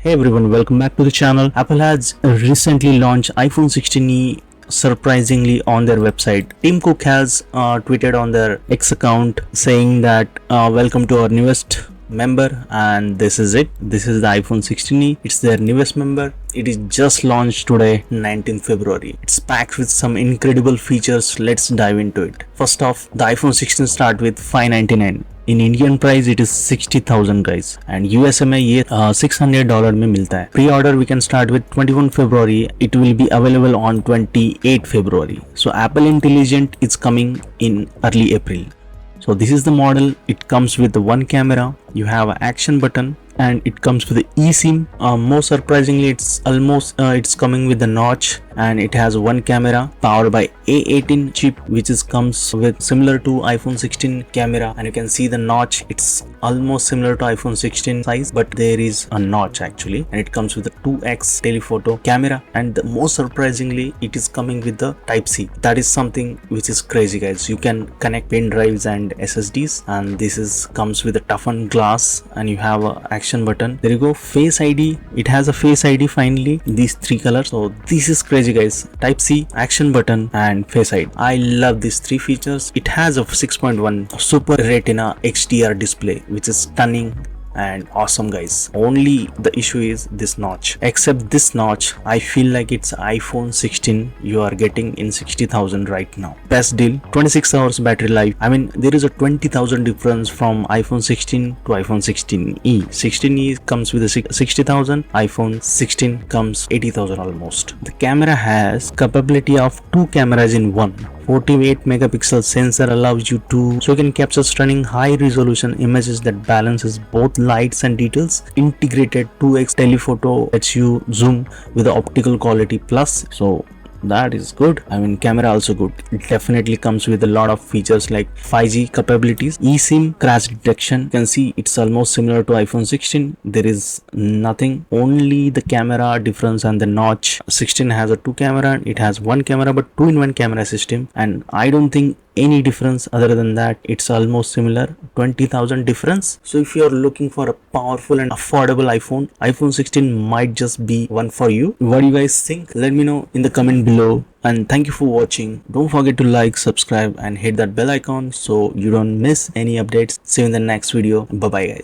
Hey everyone, welcome back to the channel. Apple has recently launched iPhone 16e surprisingly on their website. Tim Cook has tweeted on their X account saying that welcome to our newest member, and this is it. This is the iPhone 16e. It's their newest member. It is just launched today, 19th February. It's packed with some incredible features. Let's dive into it. First off, the iPhone 16 start with $599. In Indian price it is 60,000 guys, and US में ये $600 में मिलता है. Pre-order we can start with 21 February. It will be available on 28 February. So Apple Intelligent is coming in early April. So this is the model. It comes with the one camera. You have an action button, and it comes with the eSIM. Most surprisingly, it's coming with the notch, and it has one camera powered by A18 chip, which comes with similar to iPhone 16 camera. And you can see the notch. It's almost similar to iPhone 16 size, but there is a notch actually, and it comes with a 2x telephoto camera. And most surprisingly, it is coming with the Type-C. That is something which is crazy, guys. You can connect pen drives and SSDs, and this comes with a toughened glass, and you have a action button. There you go. Face ID. It has a Face ID finally. These three colors. So this is crazy, guys. Type-C, action button, and Face ID. I love these three features. It has a 6.1 Super Retina XDR display, which is stunning and awesome, guys. Only the issue is this notch. Except this notch, I feel like it's iPhone 16 you are getting in 60,000 right now. Best deal, 26 hours battery life. I mean, there is a 20,000 difference from iPhone 16 to iPhone 16e. 16e comes with a 60,000. iPhone 16 comes 80,000 almost. The camera has capability of two cameras in one. 48 megapixel sensor allows you to so you can capture stunning high resolution images that balances both lights and details. Integrated 2x telephoto lets you zoom with the optical quality plus, so that is good. I mean, camera also good. It definitely comes with a lot of features like 5G capabilities, eSIM, crash detection. You can see it's almost similar to iPhone 16. There is nothing, only the camera difference and the notch. 16 has a two camera, it has one camera, but 2-in-1 camera system, and I don't think any difference other than that. It's almost similar, 20,000 difference. So if you're looking for a powerful and affordable iPhone 16 might just be one for you. What do you guys think? Let me know in the comment below, and thank you for watching. Don't forget to like, subscribe, and hit that bell icon so you don't miss any updates. See you in the next video. Bye bye, guys.